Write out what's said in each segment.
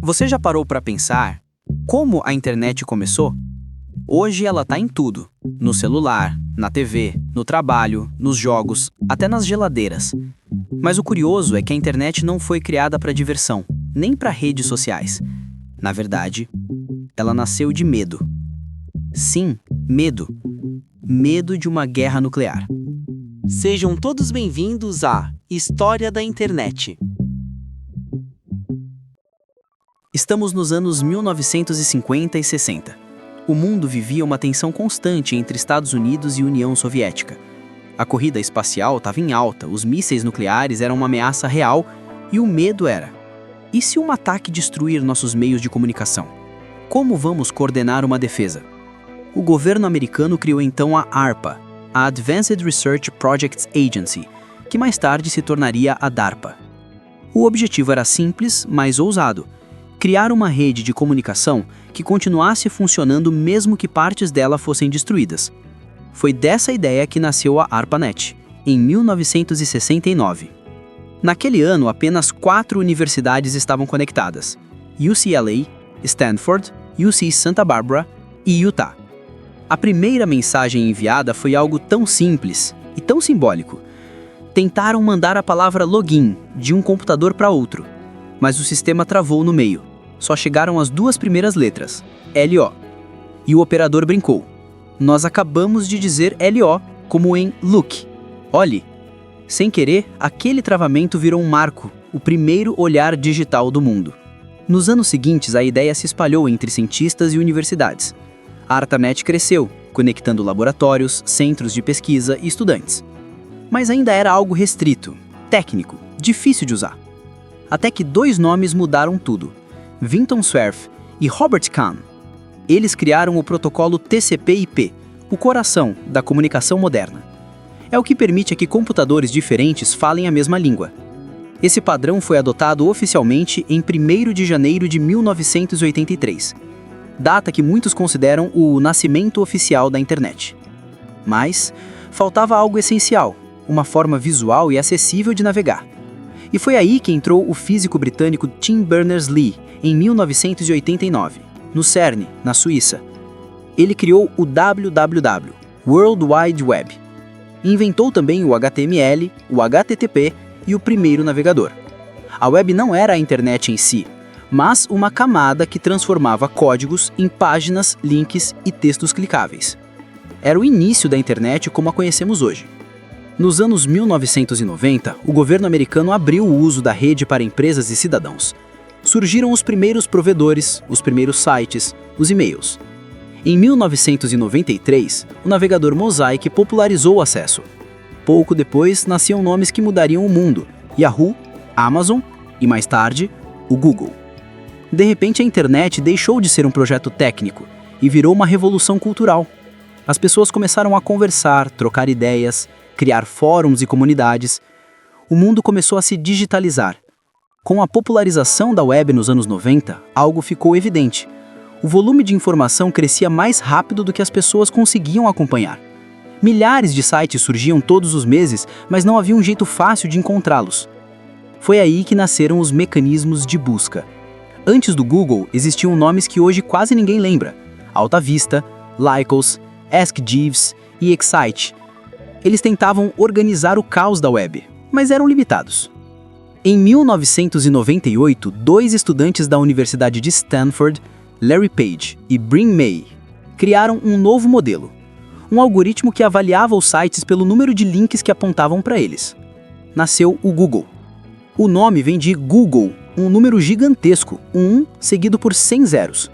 Você já parou para pensar como a internet começou? Hoje ela está em tudo. No celular, na TV, no trabalho, nos jogos, até nas geladeiras. Mas o curioso é que a internet não foi criada para diversão, nem para redes sociais. Na verdade, ela nasceu de medo. Sim, medo. Medo de uma guerra nuclear. Sejam todos bem-vindos à História da Internet. Estamos nos anos 1950 e 60. O mundo vivia uma tensão constante entre Estados Unidos e União Soviética. A corrida espacial estava em alta, os mísseis nucleares eram uma ameaça real e o medo era: e se um ataque destruir nossos meios de comunicação? Como vamos coordenar uma defesa? O governo americano criou então a ARPA, a Advanced Research Projects Agency, que mais tarde se tornaria a DARPA. O objetivo era simples, mas ousado: criar uma rede de comunicação que continuasse funcionando mesmo que partes dela fossem destruídas. Foi dessa ideia que nasceu a ARPANET, em 1969. Naquele ano, apenas 4 universidades estavam conectadas: UCLA, Stanford, UC Santa Barbara e Utah. A primeira mensagem enviada foi algo tão simples e tão simbólico. Tentaram mandar a palavra login de um computador para outro, mas o sistema travou no meio. Só chegaram as 2 primeiras letras, LO. E o operador brincou: nós acabamos de dizer LO, como em look. Olhe. Sem querer, aquele travamento virou um marco, o primeiro olhar digital do mundo. Nos anos seguintes, a ideia se espalhou entre cientistas e universidades. A ARPANET cresceu, conectando laboratórios, centros de pesquisa e estudantes. Mas ainda era algo restrito, técnico, difícil de usar. Até que 2 nomes mudaram tudo: Vinton Cerf e Robert Kahn. Eles criaram o protocolo TCP/IP, o coração da comunicação moderna. É o que permite que computadores diferentes falem a mesma língua. Esse padrão foi adotado oficialmente em 1º de janeiro de 1983, data que muitos consideram o nascimento oficial da internet. Mas faltava algo essencial: uma forma visual e acessível de navegar. E foi aí que entrou o físico britânico Tim Berners-Lee, em 1989, no CERN, na Suíça. Ele criou o WWW, World Wide Web. Inventou também o HTML, o HTTP e o primeiro navegador. A web não era a internet em si, mas uma camada que transformava códigos em páginas, links e textos clicáveis. Era o início da internet como a conhecemos hoje. Nos anos 1990, o governo americano abriu o uso da rede para empresas e cidadãos. Surgiram os primeiros provedores, os primeiros sites, os e-mails. Em 1993, o navegador Mosaic popularizou o acesso. Pouco depois, nasciam nomes que mudariam o mundo: Yahoo, Amazon e, mais tarde, o Google. De repente, a internet deixou de ser um projeto técnico e virou uma revolução cultural. As pessoas começaram a conversar, trocar ideias, criar fóruns e comunidades. O mundo começou a se digitalizar. Com a popularização da web nos anos 90, algo ficou evidente: o volume de informação crescia mais rápido do que as pessoas conseguiam acompanhar. Milhares de sites surgiam todos os meses, mas não havia um jeito fácil de encontrá-los. Foi aí que nasceram os mecanismos de busca. Antes do Google, existiam nomes que hoje quase ninguém lembra: AltaVista, Lycos, Ask Jeeves e Excite. Eles tentavam organizar o caos da web, mas eram limitados. Em 1998, 2 estudantes da Universidade de Stanford, Larry Page e Bryn May, criaram um novo modelo, um algoritmo que avaliava os sites pelo número de links que apontavam para eles. Nasceu o Google. O nome vem de Google, um número gigantesco, um 1 seguido por 100 zeros.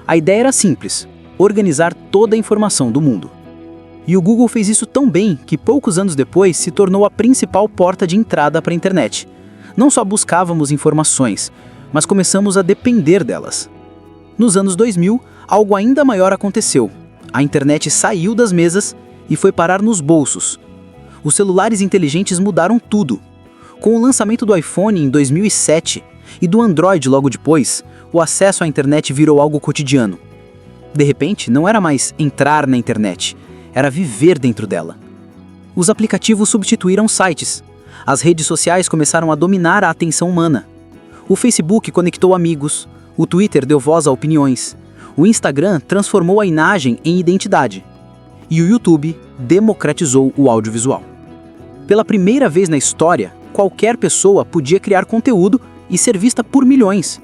A ideia era simples: organizar toda a informação do mundo. E o Google fez isso tão bem que poucos anos depois se tornou a principal porta de entrada para a internet. Não só buscávamos informações, mas começamos a depender delas. Nos anos 2000, algo ainda maior aconteceu. A internet saiu das mesas e foi parar nos bolsos. Os celulares inteligentes mudaram tudo. Com o lançamento do iPhone em 2007 e do Android logo depois, o acesso à internet virou algo cotidiano. De repente, não era mais entrar na internet, era viver dentro dela. Os aplicativos substituíram sites. As redes sociais começaram a dominar a atenção humana. O Facebook conectou amigos, O Twitter deu voz a opiniões. O Instagram transformou a imagem em identidade. E o YouTube democratizou o audiovisual. Pela primeira vez na história, qualquer pessoa podia criar conteúdo e ser vista por milhões.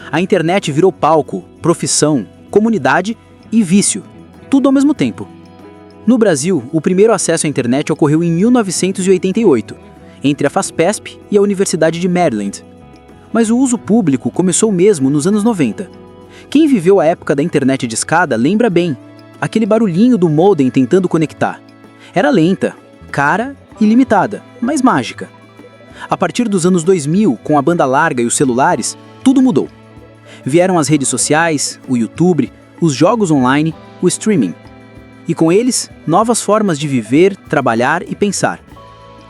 A internet virou palco, profissão, comunidade e vício, tudo ao mesmo tempo. No Brasil, o primeiro acesso à internet ocorreu em 1988, entre a FASPESP e a Universidade de Maryland. Mas o uso público começou mesmo nos anos 90. Quem viveu a época da internet discada lembra bem, aquele barulhinho do modem tentando conectar. Era lenta, cara e limitada, mas mágica. A partir dos anos 2000, com a banda larga e os celulares, tudo mudou. Vieram as redes sociais, o YouTube, os jogos online, o streaming. E com eles, novas formas de viver, trabalhar e pensar.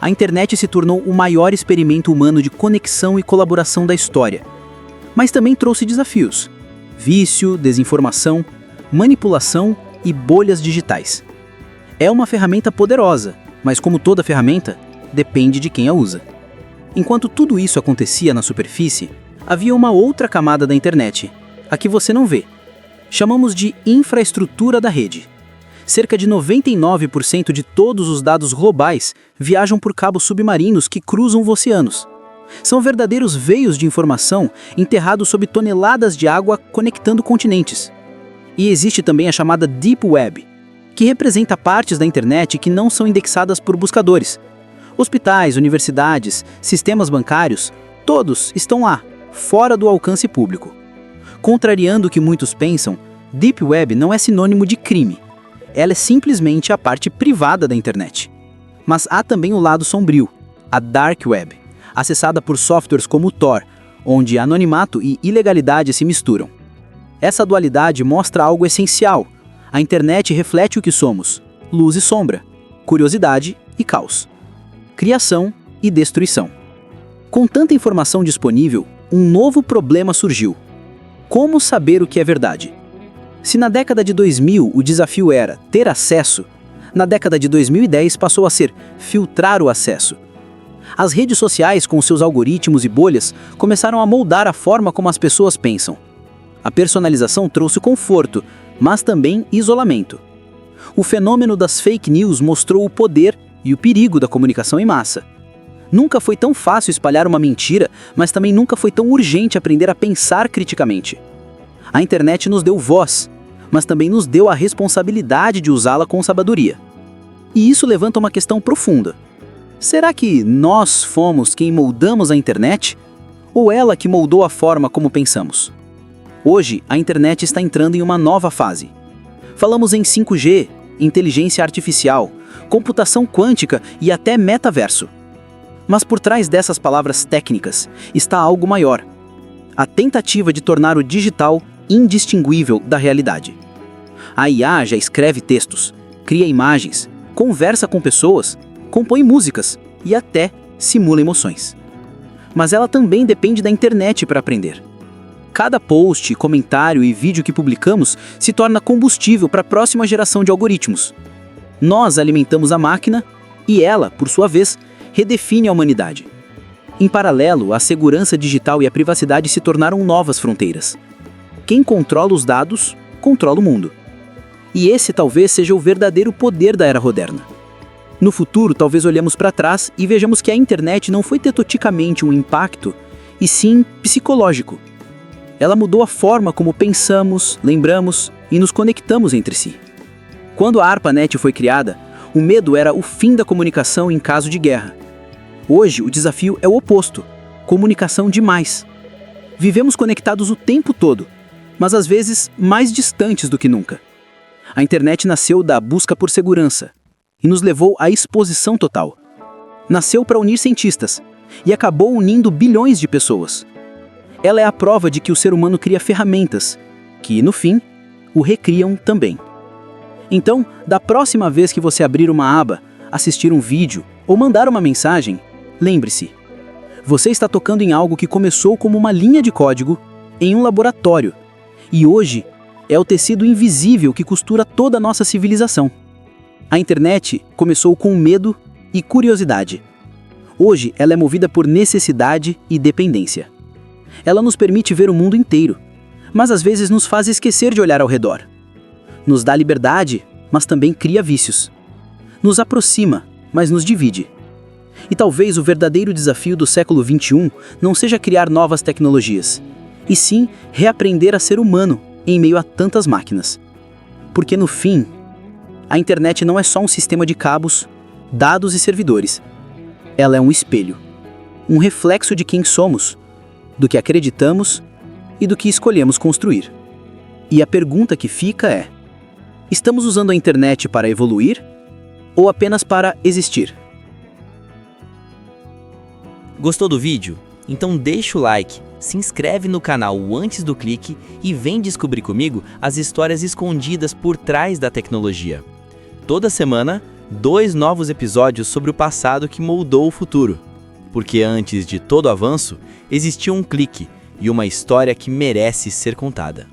A internet se tornou o maior experimento humano de conexão e colaboração da história. Mas também trouxe desafios: vício, desinformação, manipulação e bolhas digitais. É uma ferramenta poderosa, mas como toda ferramenta, depende de quem a usa. Enquanto tudo isso acontecia na superfície, havia uma outra camada da internet, a que você não vê. Chamamos de infraestrutura da rede. Cerca de 99% de todos os dados globais viajam por cabos submarinos que cruzam os oceanos. São verdadeiros veios de informação enterrados sob toneladas de água conectando continentes. E existe também a chamada Deep Web, que representa partes da internet que não são indexadas por buscadores. Hospitais, universidades, sistemas bancários, todos estão lá, fora do alcance público. Contrariando o que muitos pensam, Deep Web não é sinônimo de crime. Ela é simplesmente a parte privada da internet. Mas há também o lado sombrio, a Dark Web, acessada por softwares como o Tor, onde anonimato e ilegalidade se misturam. Essa dualidade mostra algo essencial. A internet reflete o que somos: luz e sombra, curiosidade e caos, criação e destruição. Com tanta informação disponível, um novo problema surgiu: como saber o que é verdade? Se na década de 2000 o desafio era ter acesso, na década de 2010 passou a ser filtrar o acesso. As redes sociais, com seus algoritmos e bolhas, começaram a moldar a forma como as pessoas pensam. A personalização trouxe conforto, mas também isolamento. O fenômeno das fake news mostrou o poder e o perigo da comunicação em massa. Nunca foi tão fácil espalhar uma mentira, mas também nunca foi tão urgente aprender a pensar criticamente. A internet nos deu voz, mas também nos deu a responsabilidade de usá-la com sabedoria. E isso levanta uma questão profunda. Será que nós fomos quem moldamos a internet? Ou ela que moldou a forma como pensamos? Hoje, a internet está entrando em uma nova fase. Falamos em 5G, inteligência artificial, computação quântica e até metaverso. Mas por trás dessas palavras técnicas está algo maior: a tentativa de tornar o digital indistinguível da realidade. A IA já escreve textos, cria imagens, conversa com pessoas, compõe músicas e até simula emoções. Mas ela também depende da internet para aprender. Cada post, comentário e vídeo que publicamos se torna combustível para a próxima geração de algoritmos. Nós alimentamos a máquina e ela, por sua vez, redefine a humanidade. Em paralelo, a segurança digital e a privacidade se tornaram novas fronteiras. Quem controla os dados, controla o mundo. E esse talvez seja o verdadeiro poder da era moderna. No futuro, talvez olhemos para trás e vejamos que a internet não foi tectonicamente um impacto, e sim psicológico. Ela mudou a forma como pensamos, lembramos e nos conectamos entre si. Quando a ARPANET foi criada, o medo era o fim da comunicação em caso de guerra. Hoje, o desafio é o oposto: comunicação demais. Vivemos conectados o tempo todo, mas às vezes mais distantes do que nunca. A internet nasceu da busca por segurança e nos levou à exposição total. Nasceu para unir cientistas e acabou unindo bilhões de pessoas. Ela é a prova de que o ser humano cria ferramentas que, no fim, o recriam também. Então, da próxima vez que você abrir uma aba, assistir um vídeo ou mandar uma mensagem, lembre-se: você está tocando em algo que começou como uma linha de código em um laboratório e hoje é o tecido invisível que costura toda a nossa civilização. A internet começou com medo e curiosidade. Hoje ela é movida por necessidade e dependência. Ela nos permite ver o mundo inteiro, mas às vezes nos faz esquecer de olhar ao redor. Nos dá liberdade, mas também cria vícios. Nos aproxima, mas nos divide. E talvez o verdadeiro desafio do século XXI não seja criar novas tecnologias, e sim reaprender a ser humano em meio a tantas máquinas. Porque no fim, a internet não é só um sistema de cabos, dados e servidores. Ela é um espelho, um reflexo de quem somos, do que acreditamos e do que escolhemos construir. E a pergunta que fica é: estamos usando a internet para evoluir ou apenas para existir? Gostou do vídeo? Então deixa o like, se inscreve no canal antes do clique e vem descobrir comigo as histórias escondidas por trás da tecnologia. Toda semana, 2 novos episódios sobre o passado que moldou o futuro. Porque antes de todo avanço, existiu um clique e uma história que merece ser contada.